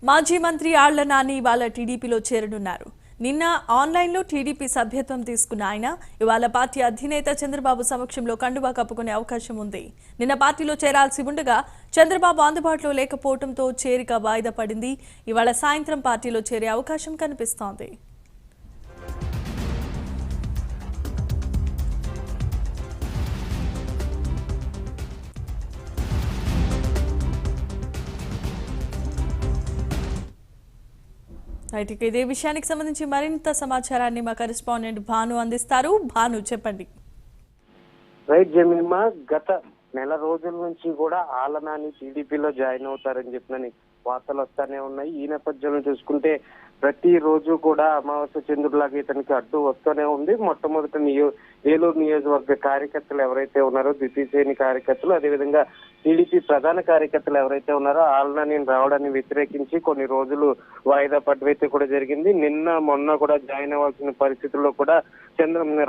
మాజీ మంత్రి ఆళ్ల నాని ఇవాళ టీడీపీలో చేరనున్నారు. నిన్న ఆన్లైన్లో టీడీపీ సభ్యత్వం తీసుకున్న ఆయన ఇవాళ పార్టీ అధినేత చంద్రబాబు సమక్షంలో కండువా కప్పుకునే అవకాశం ఉంది. నిన్న పార్టీలో చేరాల్సి ఉండగా చంద్రబాబు అందుబాటులో లేకపోవడంతో చేరిక వాయిదా పడింది. ఇవాళ సాయంత్రం పార్టీలో చేరే అవకాశం కనిపిస్తోంది. రైట్, ఇదే విషయానికి సంబంధించి మరింత సమాచారాన్ని మా కరెస్పాండెంట్ భాను అందిస్తారు. భాను, చెప్పండి. రైట్ జమీమా, గత నెల రోజుల నుంచి కూడా ఆళ్ల నాని టీడీపీలో జాయిన్ అవుతారని చెప్పిన వార్తలు వస్తానే ఉన్నాయి. ఈ నేపథ్యంలో చూసుకుంటే ప్రతి రోజు కూడా అమావాస్య చంద్రులాగా ఇతనికి అడ్డు వస్తూనే ఉంది. మొట్టమొదటి ఏలూరు నియోజకవర్గ కార్యకర్తలు ఎవరైతే ఉన్నారో, ద్వితీయ శ్రేణి కార్యకర్తలు, అదేవిధంగా టీడీపీ ప్రధాన కార్యకర్తలు ఎవరైతే ఉన్నారో ఆళ్ల నాని రావడాన్ని వ్యతిరేకించి కొన్ని రోజులు వాయిదా పడ్డైతే కూడా జరిగింది. నిన్న మొన్న కూడా జాయిన్ అవ్వాల్సిన పరిస్థితుల్లో కూడా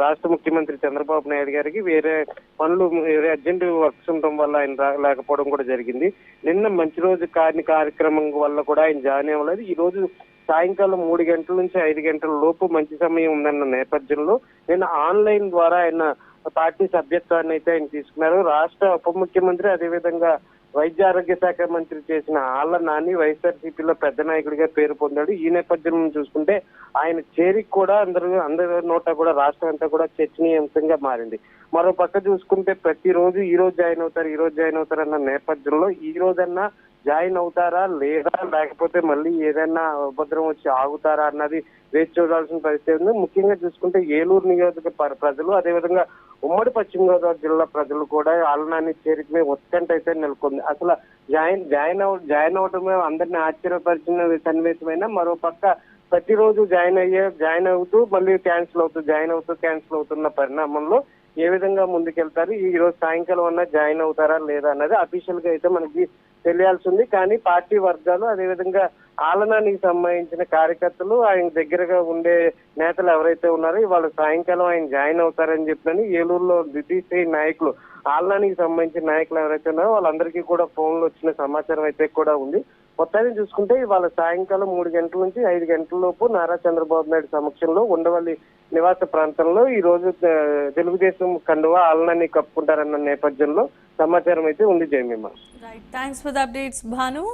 రాష్ట్ర ముఖ్యమంత్రి చంద్రబాబు నాయుడు గారికి వేరే పనులు, వేరే అర్జెంట్ వర్క్స్ ఉండడం వల్ల ఆయన లేకపోవడం కూడా జరిగింది. నిన్న మంచి రోజు కార్యక్రమం వల్ల కూడా ఆయన జాయిన్ అవ్వలేదు. ఈ రోజు సాయంకాలం 3 గంటల నుంచి 5 గంటల లోపు మంచి సమయం ఉందన్న నేపథ్యంలో నిన్న ఆన్లైన్ ద్వారా ఆయన పార్టీ సభ్యత్వాన్ని అయితే ఆయన తీసుకున్నారు. రాష్ట్ర ఉప ముఖ్యమంత్రి, అదేవిధంగా వైద్య ఆరోగ్య శాఖ మంత్రి చేసిన ఆళ్ల నాని వైఎస్ఆర్సీపీలో పెద్ద నాయకుడిగా పేరు పొందాడు. ఈ నేపథ్యంలో చూసుకుంటే ఆయన చేరిక కూడా అందరి నోట కూడా రాష్ట్రం అంతా కూడా చర్చనీయాంశంగా మారింది. మరో పక్క చూసుకుంటే ప్రతిరోజు ఈ రోజు జాయిన్ అవుతారు అన్న నేపథ్యంలో ఈ రోజన్నా జాయిన్ అవుతారా లేదా, లేకపోతే మళ్ళీ ఏదైనా ఉపద్రవం వచ్చి ఆగుతారా అన్నది వేచి చూడాల్సిన పరిస్థితి ఉంది. ముఖ్యంగా చూసుకుంటే ఏలూరు నియోజకవర్గ ప్రజలు, అదేవిధంగా ఉమ్మడి పశ్చిమ గోదావరి జిల్లా ప్రజలు కూడా ఆళ్ల నాని చేరికమే ఉత్కంఠ అయితే నెలకొంది. అసలు జాయిన్ అవటమే అందరినీ ఆశ్చర్యపరిచిన సన్నివేశమైన, మరో పక్క ప్రతిరోజు జాయిన్ అవుతూ మళ్ళీ జాయిన్ అవుతున్న పరిణామంలో ఏ విధంగా ముందుకెళ్తారు, ఈ రోజు సాయంకాలం అన్నా జాయిన్ అవుతారా లేదా అన్నది అఫీషియల్ గా అయితే మనకి తెలియాల్సి ఉంది. కానీ పార్టీ వర్గాలు, అదేవిధంగా ఆళ్ల నానికి సంబంధించిన కార్యకర్తలు, ఆయన దగ్గరగా ఉండే నేతలు ఎవరైతే ఉన్నారో ఇవాళ సాయంకాలం ఆయన జాయిన్ అవుతారని చెప్పని ఏలూరులో ద్వితీయ శ్రేణి నాయకులు, ఆళ్ల నానికి సంబంధించిన నాయకులు ఎవరైతే ఉన్నారో వాళ్ళందరికీ కూడా ఫోన్లు వచ్చిన సమాచారం అయితే కూడా ఉంది. మొత్తాన్ని చూసుకుంటే ఇవాళ సాయంకాలం 3 గంటల నుంచి 5 గంటల లోపు నారా చంద్రబాబు నాయుడు సమక్షంలో ఉండవల్లి నివాస ప్రాంతంలో ఈ రోజు తెలుగుదేశం కండువా ఆళ్ల నాని కప్పుకుంటారన్న నేపథ్యంలో సమాచారం అయితే ఉంది. జయమీమ, right, thanks for the updates Bhanu.